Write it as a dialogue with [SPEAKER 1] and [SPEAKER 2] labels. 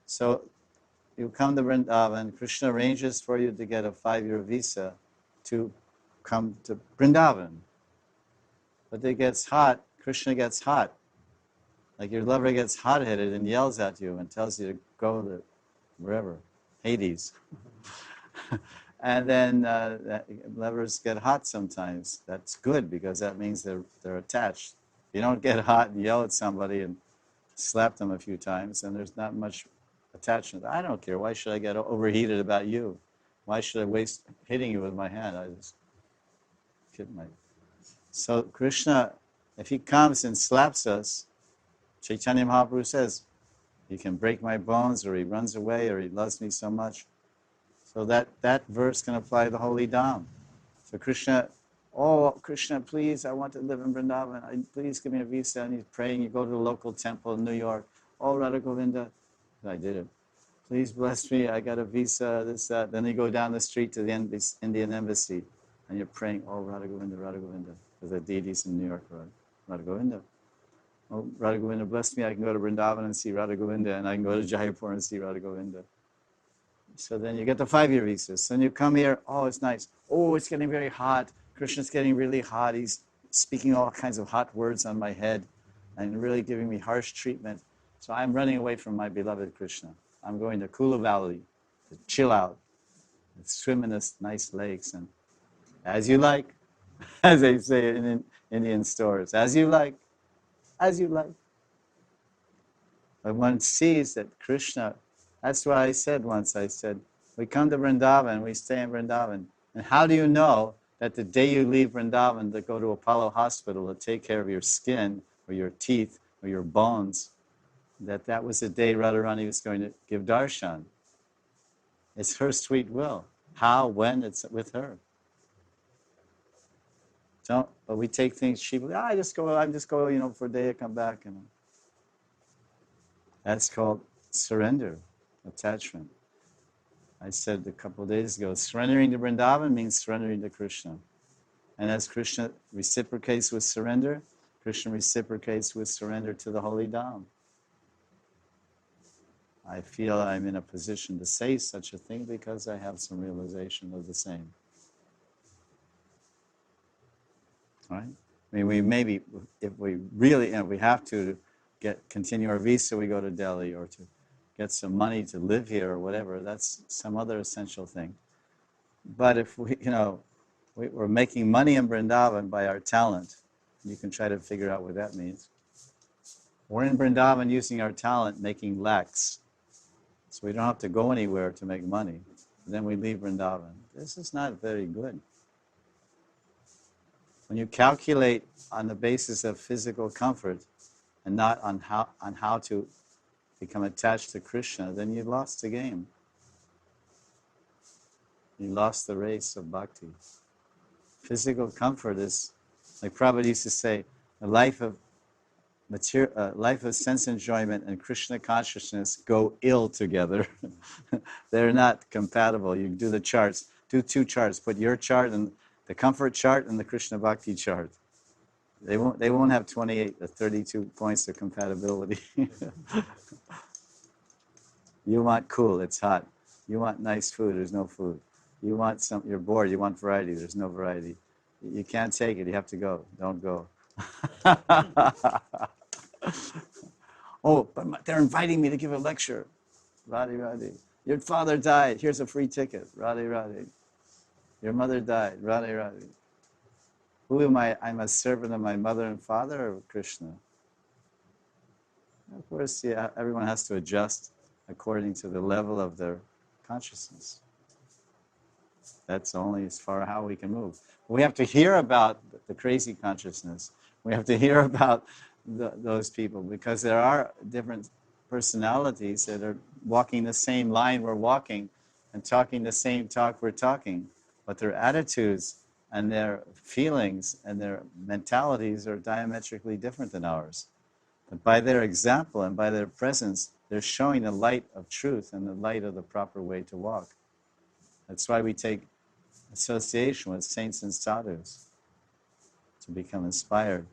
[SPEAKER 1] So you come to Vrindavan, Krishna arranges for you to get a 5-year visa to come to Vrindavan. But it gets hot, Krishna gets hot. Like your lover gets hot-headed and yells at you and tells you to go to wherever, Hades. And then lovers get hot sometimes. That's good because that means they're attached. You don't get hot and yell at somebody and slap them a few times, and there's not much attachment. I don't care. Why should I get overheated about you? Why should I waste hitting you with my hand? I just kid my. So Krishna, if he comes and slaps us, Chaitanya Mahaprabhu says, he can break my bones, or he runs away, or he loves me so much. So that verse can apply to the holy Dham. So Krishna, oh, Krishna, please, I want to live in Vrindavan. Please give me a visa. And he's praying. You go to the local temple in New York. Oh, Radha Govinda. I did it. Please bless me. I got a visa, this, that. Then you go down the street to the Indian embassy. And you're praying, oh, Radha Govinda, Radha Govinda. Because the deities in New York, Radha Govinda. Oh, Radha Govinda, bless me. I can go to Vrindavan and see Radha Govinda. And I can go to Jaipur and see Radha Govinda. So then you get the 5-year visa. So then you come here, oh, it's nice. Oh, it's getting very hot. Krishna's getting really hot. He's speaking all kinds of hot words on my head and really giving me harsh treatment. So I'm running away from my beloved Krishna. I'm going to Kula Valley to chill out, and swim in this nice lakes, and as you like, as they say in Indian stores, as you like, as you like. But one sees that Krishna, that's what I said once. I said, we come to Vrindavan, we stay in Vrindavan. And how do you know that the day you leave Vrindavan to go to Apollo Hospital to take care of your skin or your teeth or your bones, that was the day Radharani was going to give darshan? It's her sweet will. How, when, it's with her. But we take things cheaply. I just go, for a day, I come back. That's called surrender, attachment. I said a couple of days ago, surrendering to Vrindavan means surrendering to Krishna. And as Krishna reciprocates with surrender, Krishna reciprocates with surrender to the holy Dham. I feel I'm in a position to say such a thing because I have some realization of the same. Right? I mean, we maybe, if we really, we have to continue our visa, we go to Delhi, or to get some money to live here or whatever. That's some other essential thing. But if we're making money in Vrindavan by our talent, you can try to figure out what that means. We're in Vrindavan using our talent, making lakhs. So we don't have to go anywhere to make money. And then we leave Vrindavan. This is not very good. When you calculate on the basis of physical comfort and not on how to become attached to Krishna, then you lost the game. You lost the race of bhakti. Physical comfort is, like Prabhupada used to say, a life of sense enjoyment and Krishna consciousness go ill together. They're not compatible. You do the charts, do 2 charts, put your chart and the comfort chart and the Krishna bhakti chart. They won't have 28 or 32 points of compatibility. You want cool, it's hot. You want nice food, there's no food. You want you're bored, you want variety, there's no variety. You can't take it, you have to go. Don't go. Oh, but they're inviting me to give a lecture. Radhe. Your father died, here's a free ticket. Radhe. Your mother died. Radhe. Who am I? I'm a servant of my mother and father, or Krishna? Of course, yeah, everyone has to adjust according to the level of their consciousness. That's only as far how we can move. We have to hear about the crazy consciousness. We have to hear about those people, because there are different personalities that are walking the same line we're walking and talking the same talk we're talking, but their attitudes and their feelings and their mentalities are diametrically different than ours. But by their example and by their presence, they're showing the light of truth and the light of the proper way to walk. That's why we take association with saints and sadhus, to become inspired.